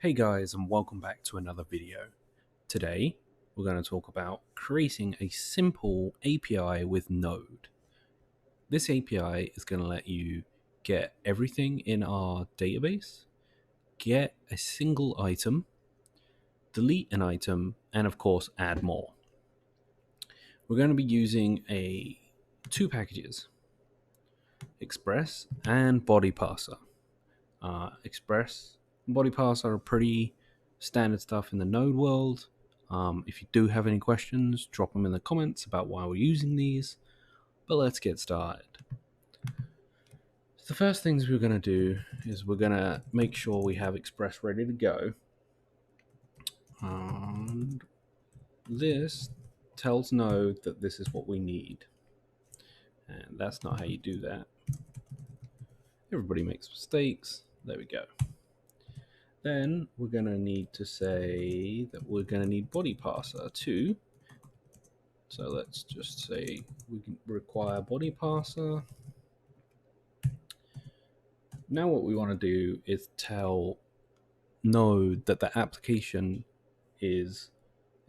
Hey guys, and welcome back to another video. Today we're going to talk about creating a simple API with Node. This API is going to let you get everything in our database, get a single item, delete an item, and of course add more. We're going to be using two packages, Express and Body Parser. Express and Body Parser are pretty standard stuff in the Node world. If you do have any questions, drop them in the comments about why we're using these. But let's get started. So the first things we're going to do is we're going to make sure we have Express ready to go. And this tells Node that this is what we need. And that's not how you do that. Everybody makes mistakes. There we go. Then we're going to need to say that we're going to need body parser too. So let's just say we can require body parser. Now what we want to do is tell Node that the application is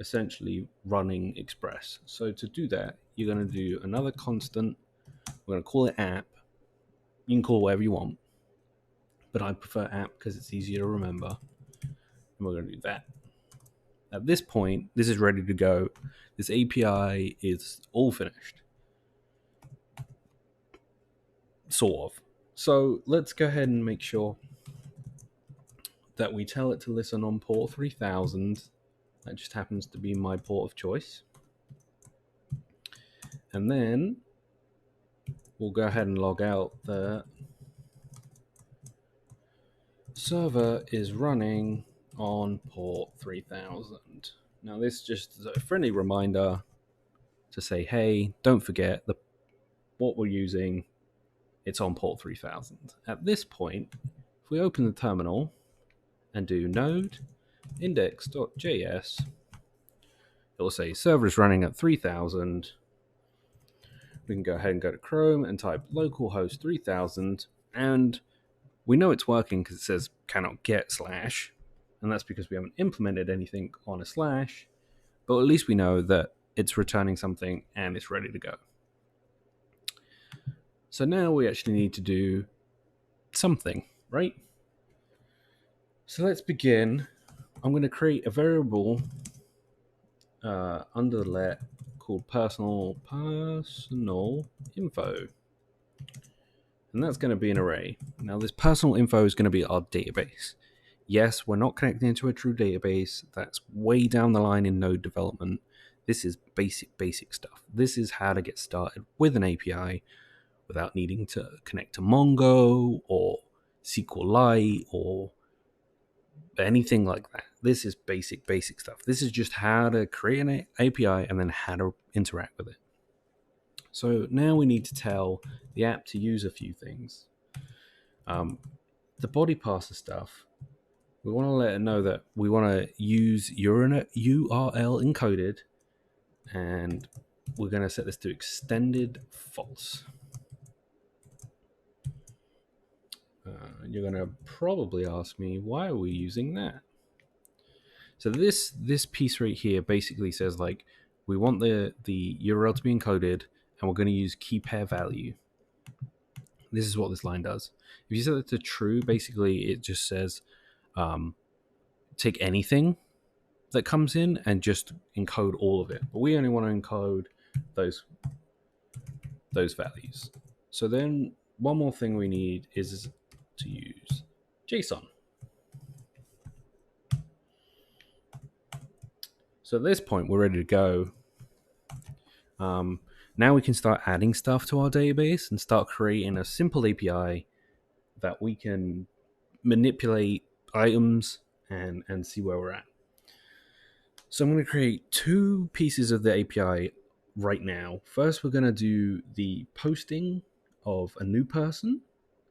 essentially running Express. So to do that, you're going to do another constant. We're going to call it app. You can call it whatever you want, but I prefer app because it's easier to remember. And we're going to do that. At this point, this is ready to go. This API is all finished. Sort of. So let's go ahead and make sure that we tell it to listen on port 3000. That just happens to be my port of choice. And then we'll go ahead and log out that server is running on port 3000. Now this just is a friendly reminder to say, hey, don't forget what we're using. It's on port 3000. At this point, if we open the terminal and do node index.js, it will say server is running at 3000. We can go ahead and go to Chrome and type localhost 3000, and we know it's working because it says cannot get slash, and that's because we haven't implemented anything on a slash, but at least we know that it's returning something and it's ready to go. So now we actually need to do something, right? So let's begin. I'm going to create a variable under the let called personal info. And that's going to be an array. Now this personal info is going to be our database. Yes, we're not connecting to a true database. That's way down the line in Node development. This is basic stuff. This is how to get started with an API without needing to connect to Mongo or SQLite or anything like that. This is basic stuff. This is just how to create an API and then how to interact with it. So now we need to tell the app to use a few things. The body parser stuff, we want to let it know that we want to use URL encoded, and we're going to set this to extended false. You're going to probably ask me, why are we using that? So this piece right here basically says, like, we want the URL to be encoded, and we're going to use key pair value. This is what this line does. If you set it to true, basically it just says take anything that comes in and just encode all of it. But we only want to encode those values. So then one more thing we need is to use JSON. So at this point, we're ready to go. Now we can start adding stuff to our database and start creating a simple API that we can manipulate items and see where we're at. So I'm going to create two pieces of the API right now. First, we're going to do the posting of a new person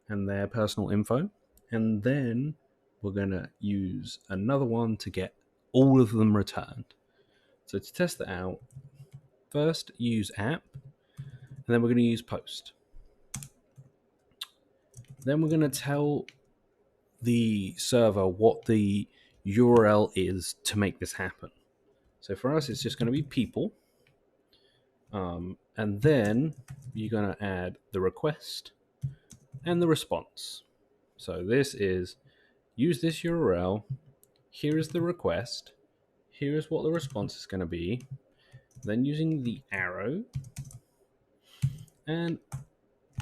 and their personal info. And then we're going to use another one to get all of them returned. So to test that out, first use app, and then we're going to use post. Then we're going to tell the server what the URL is to make this happen. So for us, it's just going to be people. And then you're going to add the request and the response. So this is use this URL. Here is the request. Here is what the response is going to be. Then using the arrow, and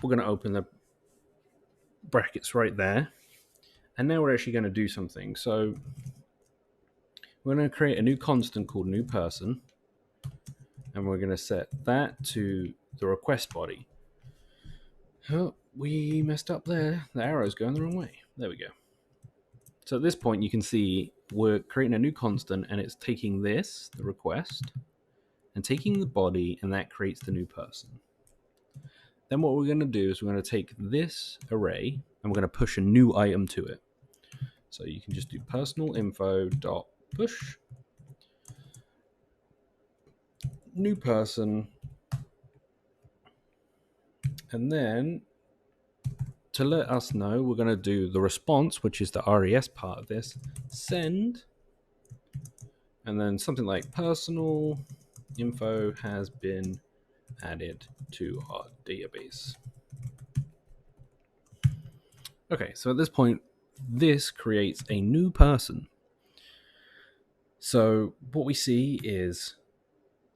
we're going to open the brackets right there. And now we're actually going to do something. So we're going to create a new constant called new person, and we're going to set that to the request body. Oh, we messed up there. The arrow's going the wrong way. There we go. So at this point, you can see we're creating a new constant, and it's taking this, the request, and taking the body, and that creates the new person. Then what we're going to do is we're going to take this array, and we're going to push a new item to it. So you can just do personal info dot push new person, and then to let us know, we're going to do the response, which is the res part of this, send, and then something like personal info has been added to our database. Okay, so at this point, this creates a new person. So what we see is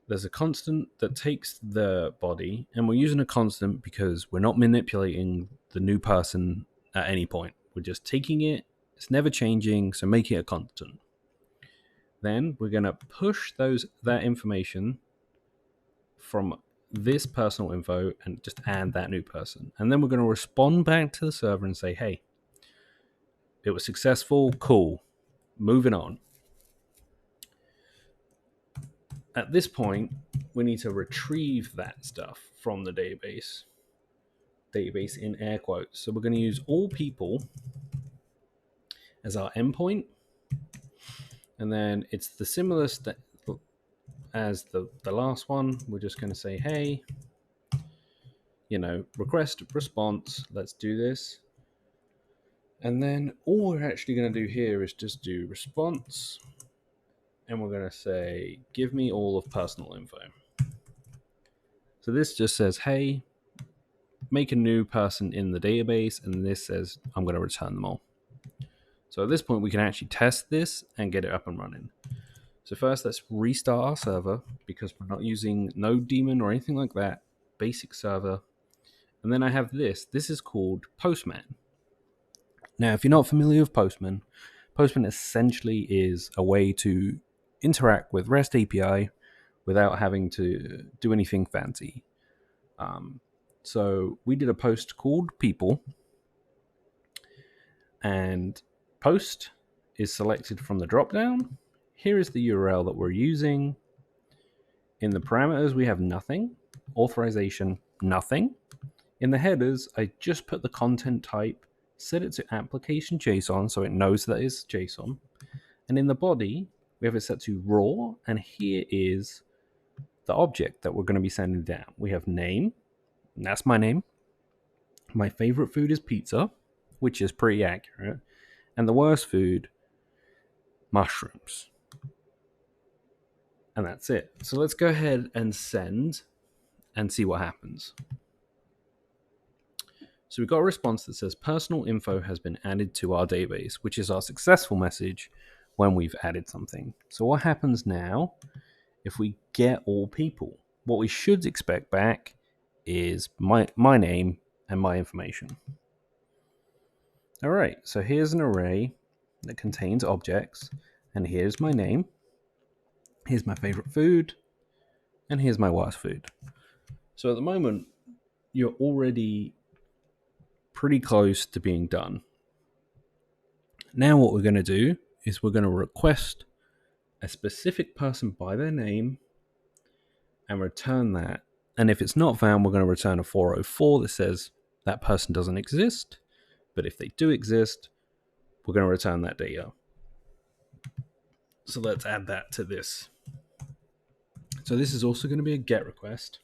there's a constant that takes the body, and we're using a constant because we're not manipulating the new person at any point. We're just taking it, it's never changing, so make it a constant. Then we're going to push that information from this personal info and just add that new person. And then we're going to respond back to the server and say, hey, it was successful, cool, moving on. At this point, we need to retrieve that stuff from the database in air quotes. So we're going to use all people as our endpoint, and then it's the similar as the last one. We're just going to say, hey, request response, let's do this. And then all we're actually going to do here is just do response, and we're going to say, give me all of personal info. So this just says, hey, make a new person in the database, and this says, I'm going to return them all. So at this point, we can actually test this and get it up and running. So first, let's restart our server because we're not using no daemon or anything like that. Basic server. And then I have this. This is called Postman. Now, if you're not familiar with Postman, Postman essentially is a way to interact with REST API without having to do anything fancy. So we did a post called people, and post is selected from the dropdown. Here is the URL that we're using. In the parameters, we have nothing. Authorization, nothing. In the headers, I just put the content type, set it to application JSON so it knows that it's JSON. And in the body, we have it set to raw, and here is the object that we're going to be sending down. We have name, and that's my name. My favorite food is pizza, which is pretty accurate. And the worst food, mushrooms. And that's it. So let's go ahead and send and see what happens. So we've got a response that says personal info has been added to our database, which is our successful message when we've added something. So what happens now if we get all people? What we should expect back is my name and my information. All right, so here's an array that contains objects, and here's my name, here's my favorite food, and here's my worst food. So at the moment, you're already pretty close to being done. Now what we're going to do is we're going to request a specific person by their name and return that. And if it's not found, we're going to return a 404 that says that person doesn't exist. But if they do exist, we're going to return that data. So let's add that to this. So this is also going to be a GET request.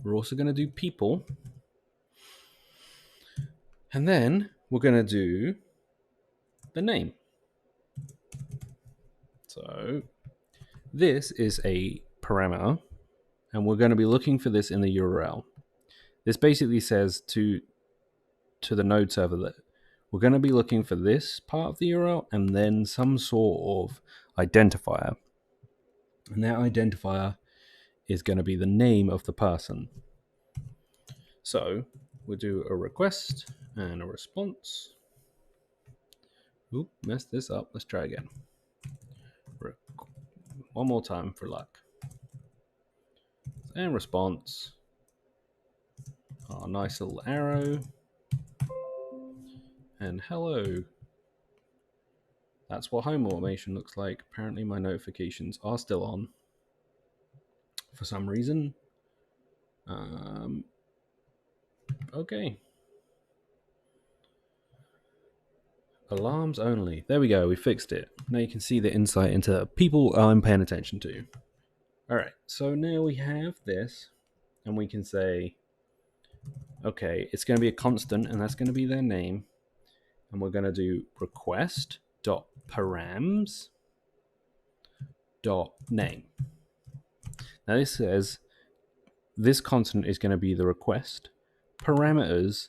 We're also going to do people. And then we're going to do the name. So this is a parameter, and we're going to be looking for this in the URL. This basically says to the node server that we're going to be looking for this part of the URL and then some sort of identifier. And that identifier is going to be the name of the person. So we'll do a request and a response. Oop, messed this up. Let's try again. One more time for luck. And response. Our nice little arrow. And hello. That's what home automation looks like. Apparently my notifications are still on for some reason. Okay. Alarms only. There we go. We fixed it. Now you can see the insight into people I'm paying attention to. All right. So now we have this, and we can say, okay, it's going to be a constant, and that's going to be their name. And we're going to do request.params.name. Now this says this constant is going to be the request. Parameters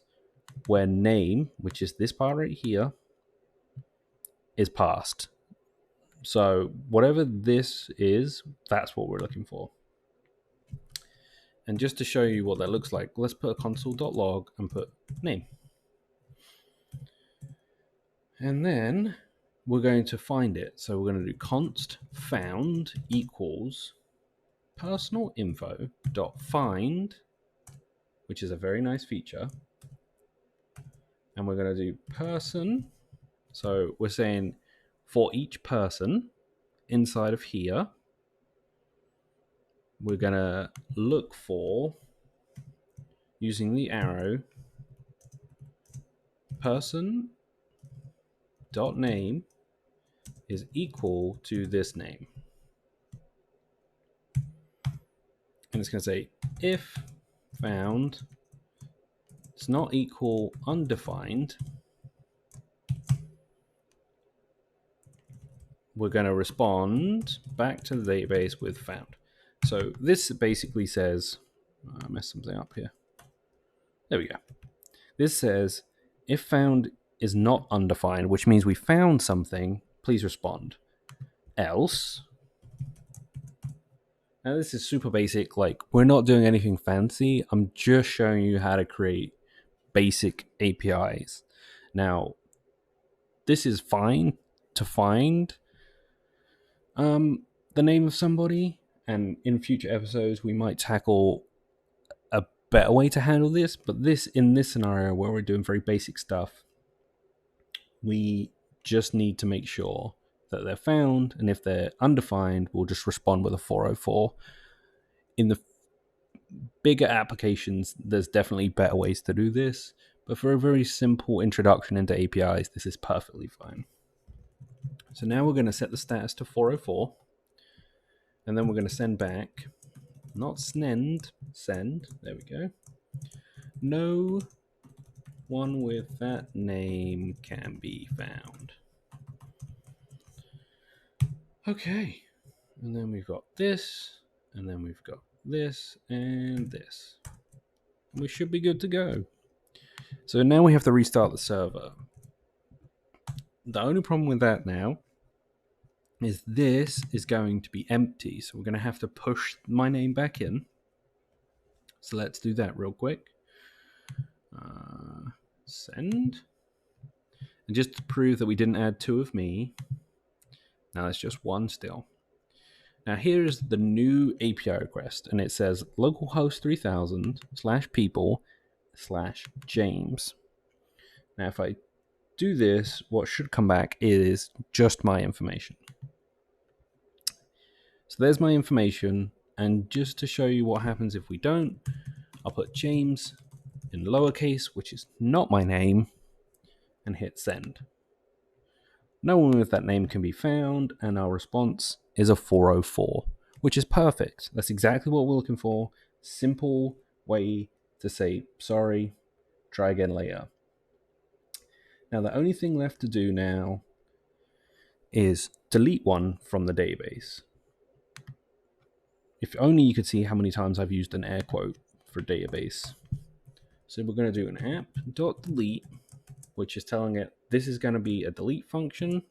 where name, which is this part right here, is passed. So whatever this is, that's what we're looking for. And just to show you what that looks like, let's put a console.log and put name. And then we're going to find it. So we're going to do const found equals personal info dot find, which is a very nice feature. And we're going to do person. So we're saying for each person inside of here, we're going to look for, using the arrow, person dot name is equal to this name. And it's going to say if found it's not equal undefined, we're going to respond back to the database with found. So this basically says, I messed something up here. There we go. This says if found is not undefined, which means we found something, please respond. Else, now this is super basic, like we're not doing anything fancy. I'm just showing you how to create basic APIs. Now, this is fine to find the name of somebody, and in future episodes we might tackle a better way to handle this, but in this scenario where we're doing very basic stuff, we just need to make sure that they're found, and if they're undefined, we'll just respond with a 404. In the bigger applications, there's definitely better ways to do this, but for a very simple introduction into APIs, this is perfectly fine. So now we're going to set the status to 404, and then we're going to send back, not send, there we go. No one with that name can be found. Okay, and then we've got this, and then we've got this, and this. We should be good to go. So now we have to restart the server. The only problem with that now is this is going to be empty. So we're going to have to push my name back in. So let's do that real quick. Send. And just to prove that we didn't add 2 of me, now it's just 1 still. Now here's the new API request, and it says localhost 3000 /people/James. Now if I do this, what should come back is just my information. So there's my information, and just to show you what happens if we don't, I'll put James in lowercase, which is not my name, and hit send. No one with that name can be found, and our response is a 404, which is perfect. That's exactly what we're looking for. Simple way to say sorry, try again later. Now the only thing left to do now is delete one from the database. If only you could see how many times I've used an air quote for database. So we're going to do an app.delete, which is telling it this is going to be a delete function.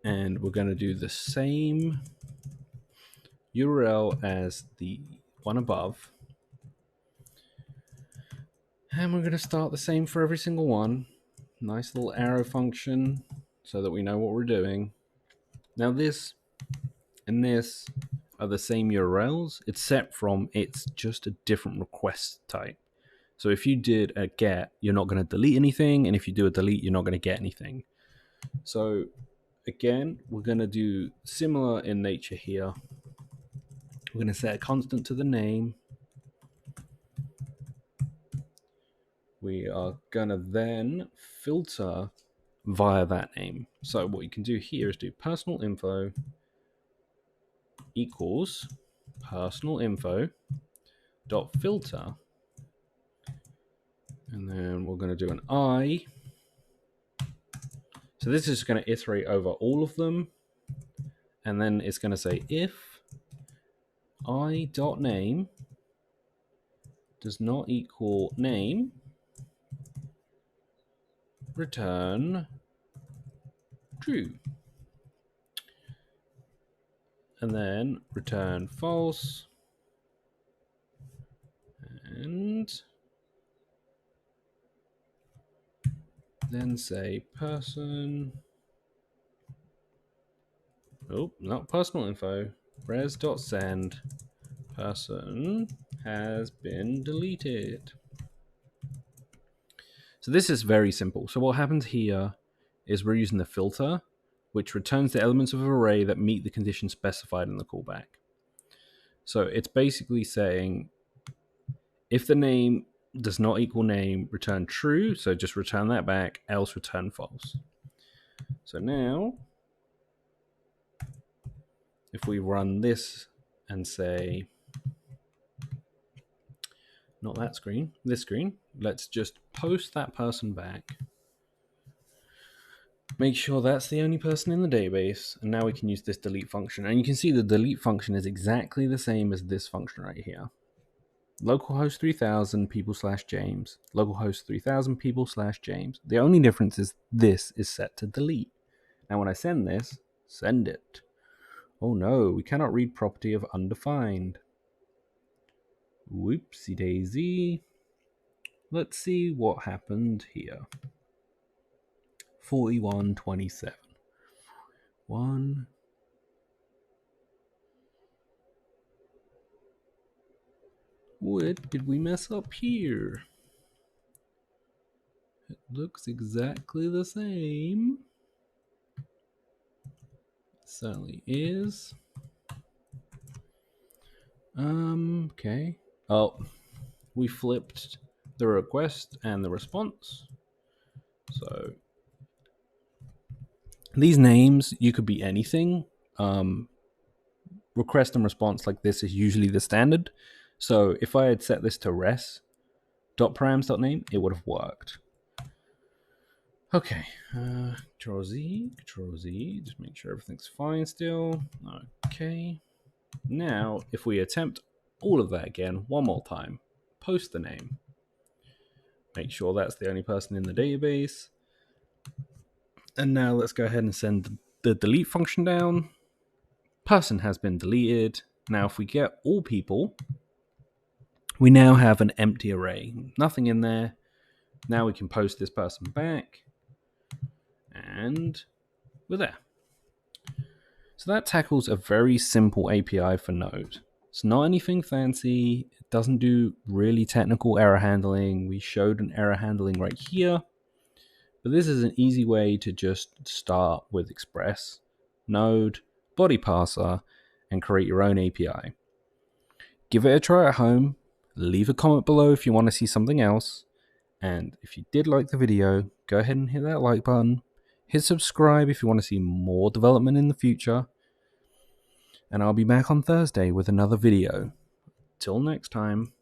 And we're going to do the same URL as the one above. And we're going to start the same for every single one. Nice little arrow function so that we know what we're doing. Now this and this are the same URLs, except from it's just a different request type. So if you did a get, you're not going to delete anything. And if you do a delete, you're not going to get anything. So again, we're going to do similar in nature here. We're going to set a constant to the name. We are going to then filter via that name. So what you can do here is do personal info equals personal info dot filter, and then we're going to do an I. So this is going to iterate over all of them, and then it's going to say if I dot name does not equal name, return true, and then return false, and then say person, oh, not personal info, res.send person has been deleted. So this is very simple. So what happens here is we're using the filter, which returns the elements of an array that meet the condition specified in the callback. So it's basically saying if the name does not equal name, return true. So just return that back, else return false. So now, if we run this and say, not that screen, this screen, let's just post that person back. Make sure that's the only person in the database, and now we can use this delete function. And you can see the delete function is exactly the same as this function right here. Localhost 3000 people / James, localhost 3000 people / James. The only difference is this is set to delete. Now when I send this, send it. Oh no, we cannot read property of undefined. Whoopsie daisy. Let's see what happened here. 4127. One. What did we mess up here? It looks exactly the same. It certainly is. Okay. Oh, we flipped the request and the response. So these names, you could be anything. Request and response like this is usually the standard. So if I had set this to res.params.name, it would have worked. Okay, Control Z, just make sure everything's fine still. Okay. Now, if we attempt all of that again, one more time, post the name. Make sure that's the only person in the database. And now let's go ahead and send the delete function down. Person has been deleted. Now, if we get all people, we now have an empty array. Nothing in there. Now we can post this person back. And we're there. So that tackles a very simple API for Node. It's not anything fancy. It doesn't do really technical error handling. We showed an error handling right here. But this is an easy way to just start with Express, Node, body parser, and create your own API. Give it a try at home. Leave a comment below if you want to see something else. And if you did like the video, go ahead and hit that like button. Hit subscribe if you want to see more development in the future. And I'll be back on Thursday with another video. Till next time.